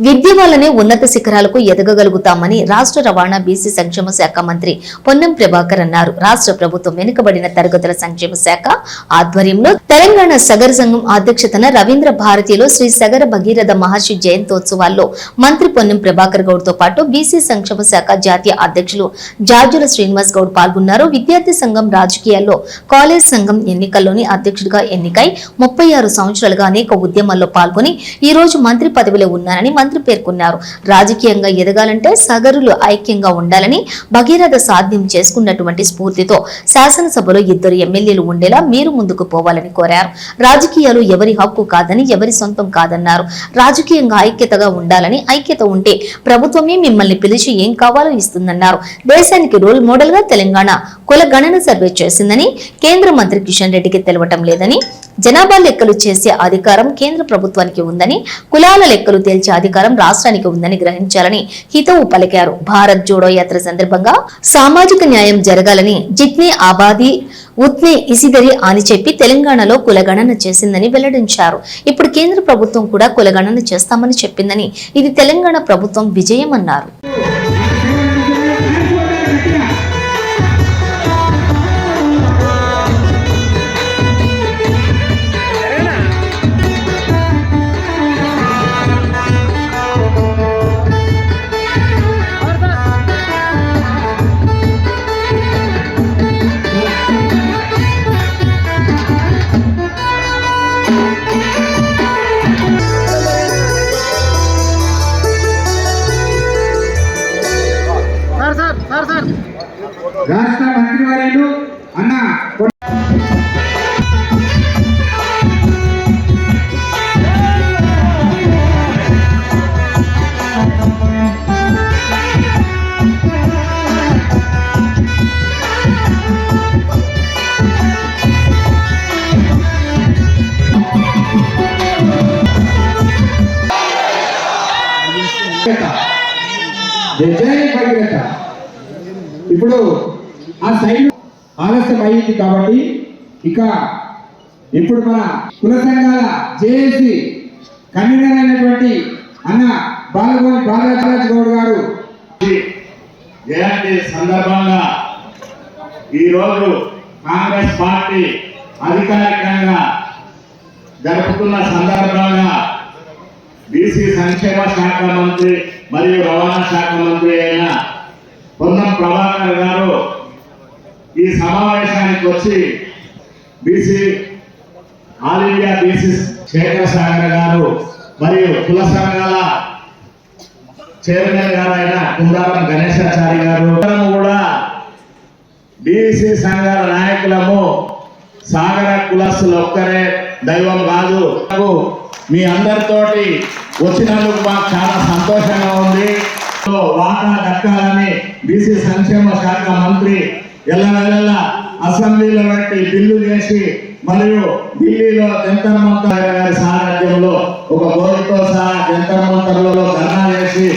విద్య వల్లనే ఉన్నత శిఖరాలకు ఎదగగలుగుతామని రాష్ట్ర రవాణా బీసీ సంక్షేమ శాఖ మంత్రి పొన్నం ప్రభాకర్ అన్నారు. రాష్ట్ర ప్రభుత్వం వెనుకబడిన తరగతుల సంక్షేమ శాఖ ఆధ్వర్యంలో తెలంగాణ సగర సంఘం అధ్యక్షతన రవీంద్ర భారతిలో శ్రీ సగర భగీరథ మహర్షి జయంతోత్సవాల్లో మంత్రి పొన్నం ప్రభాకర్ గౌడ్ తో పాటు బీసీ సంక్షేమ శాఖ జాతీయ అధ్యక్షులు జార్జుల శ్రీనివాస్ గౌడ్ పాల్గొన్నారు. విద్యార్థి సంఘం రాజకీయాల్లో కాలేజ్ సంఘం ఎన్నికల్లోని అధ్యక్షుడిగా ఎన్నికై 36 సంవత్సరాలుగా అనేక ఉద్యమాల్లో పాల్గొని ఈ రోజు మంత్రి పదవిలో ఉన్నారని మంత్రి పేర్కొన్నారు. రాజకీయంగా ఎదగాలంటే సగరులు ఐక్యంగా ఉండాలని, భగీరథ సాధ్యం చేసుకున్నటువంటి స్ఫూర్తితో శాసనసభలో 2 ఎమ్మెల్యేలు ఉండేలా మీరు ముందుకు పోవాలని కోరారు. రాజకీయాలు ఎవరి హక్కు కాదని, ఎవరి సొంతం కాదన్నారు. రాజకీయంగా ఐక్యతగా ఉండాలని, ఐక్యత ఉంటే ప్రభుత్వమే మిమ్మల్ని పిలిచి ఏం కావాలో ఇస్తుందన్నారు. దేశానికి రోల్ మోడల్ గా తెలంగాణ కుల గణన సర్వే చేసిందని కేంద్ర మంత్రి కిషన్ రెడ్డికి తెలవటం లేదని, జనాభా లెక్కలు చేసే అధికారం కేంద్ర ప్రభుత్వానికి ఉందని, కులాల లెక్కలు తేల్చే అధికారం రాష్ట్రానికి ఉందని గ్రహించాలని హితవు పలికారు. భారత్ జోడో యాత్ర సందర్భంగా సామాజిక న్యాయం జరగాలని జిత్నే ఆబాదీ ఉత్నే ఇసిదరి అని చెప్పి తెలంగాణలో కులగణన చేసిందని వెల్లడించారు. ఇప్పుడు కేంద్ర ప్రభుత్వం కూడా కులగణన చేస్తామని చెప్పిందని, ఇది తెలంగాణ ప్రభుత్వం విజయం అన్నారు. రాష్ట్ర మంత్రివర్యులు అన్న ఇప్పుడు ఆ సైడ్ ఆలస్యం అయ్యింది కాబట్టి ఇక ఇప్పుడు మన కుల సంఘాల జేఏసీ కన్వీనర్ అయినటువంటి అన్న బాలగోని బాలరాజ్ గౌడ్ గారు జయంతి సందర్భంగా ఈరోజు కాంగ్రెస్ పార్టీ అధికారికంగా జరుపుతున్న సందర్భంగా బీసీ సంక్షేమ శాఖ మంత్రి మరియు రవాణా శాఖ మంత్రి అయిన పొన్నం ప్రభాకర్ గారు ఈ సమావేశానికి వచ్చి BC all India BC Shekhar Sagar గారు మరియు కుల సంఘాల చైర్మన్ గారు అయిన కుందారం గణేశాచారి గారు కూడా బీసీ సంఘాల నాయకులము సాగర కులస్తులు ఒక్కరే దైవం కాదు. మీ అందరితోటి వచ్చినందుకు మాకు చాలా సంతోషంగా ఉంది. వాటా దక్కాలని బీసీ సంక్షేమ శాఖ మంత్రి ఎల్లవెల్ల అసెంబ్లీలో పెట్టి బిల్లు చేసి మరియు ఢిల్లీలో జంతర్ మంతర్ గారి సారథ్యంలో ఒక బోర్డుతో సహా జంతర్ మంతర్లలో ధర్నా చేసి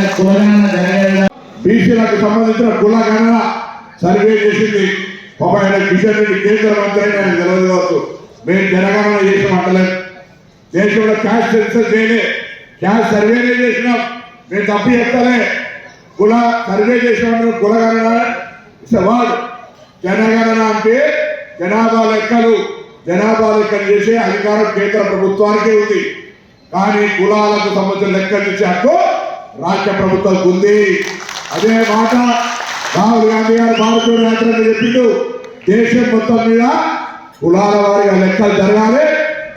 కులగణన జరిగే బీసీలకు సంబంధించిన కులగణన సర్వే చేసింది. ఆయన కిషన్ రెడ్డి కేంద్ర మంత్రి అని తెలియదు కావచ్చు. మేము జనగణన చేసిన అంటలేదు. దేశంలో క్యాష్ సెన్సస్ చేయలే, క్యాష్ సర్వేనే చేసినాం. మేము తప్పు చెప్తానే. కుల సర్వే చేసిన కులగణన వాడు జనగణన అంటే జనాభా లెక్కలు చేసే అధికారం కేంద్ర ప్రభుత్వానికే ఉంది. కానీ కులాలకు సంబంధించిన లెక్కలు ఇచ్చే హక్కు రాష్ట్ర ప్రభుత్వానికి ఉంది. అదే మాట రాహుల్ గాంధీ గారు భారత యాత్రలో చెప్పిండు. దేశం మొత్తం మీద కులాల వారిగా లెక్కలు జరగాలి,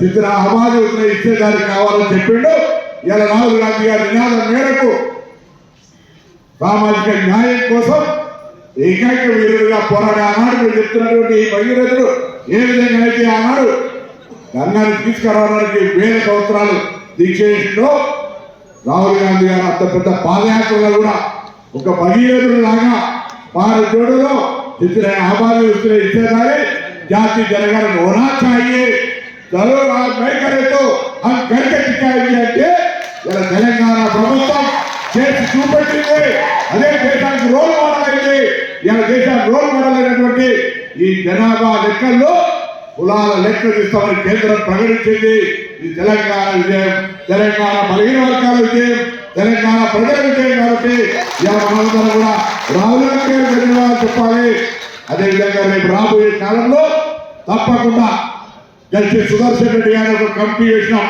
చిత్ర అమాజీ ఇచ్చేదానికి కావాలని చెప్పిండు. ఇలా రాహుల్ గాంధీ గారి నినాదం మేరకు సామాజిక న్యాయం కోసం ఏకైక వీరుడుగా పోరాడే ఆనాడు మీరు చెప్తున్నటువంటి ఈ భగీరథుడు ఏ విధంగా అయితే ఆనాడు గంగాన్ని తీసుకురావడానికి 1000 సంవత్సరాలు దీక్ష చేసిందో, రాహుల్ గాంధీ గారు అంత పెద్ద పాదయాత్రలో కూడా ఒక భగీరథుడు లాగా భారత జోడులో చిత్ర ఆబాదీ ఇచ్చేదాన్ని జాతి జనగణన होना चाहिए, चलो आप नहीं करे तो हम करके दिखाएंगे అంటే ఇలా తెలంగాణ ప్రభుత్వం చేసి చూపెట్టింది. అదే దేశానికి రోల్ మోడల్ అయింది. ఇలా దేశానికి రోల్ మోడల్ అయినటువంటి ఈ జనాభా లెక్కల్లో కులాల లెక్కలు ఇస్తామని కేంద్రం ప్రకటించింది. ఇది తెలంగాణ విజయం. తెలంగాణ బలహీన వర్గాల విజయం, తెలంగాణ ప్రజల విజయం కాబట్టి ఇలా మనందరం కూడా రాహుల్ గాంధీ గారికి ధన్యవాదాలు చెప్పాలి. అదేవిధంగా రేపు రాబోయే కాలంలో తప్పకుండా జస్టిస్ సుదర్శన్ రెడ్డి గారి ఒక కమిటీ వేసినాం.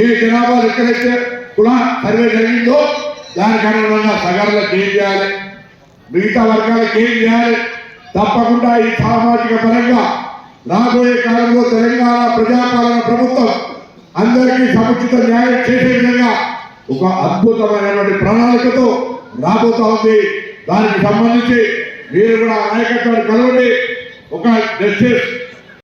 ఏ జనాభా ఎక్కడైతే కుల సర్వే జరిగిందో దానికి అనుగుణంగా సగర్లకు ఏం చేయాలి, మిగతా వర్గాలకు ఏం చేయాలి, తప్పకుండా ఈ సామాజిక పరంగా రాబోయే కాలంలో తెలంగాణ ప్రజాపాలన ప్రభుత్వం అందరికీ సముచిత న్యాయం చేసే విధంగా ఒక అద్భుతమైనటువంటి ప్రణాళికతో రాబోతా ఉంది. దానికి సంబంధించి మీరు కూడా నాయకత్వాన్ని కలవండి. ఒక జస్టిస్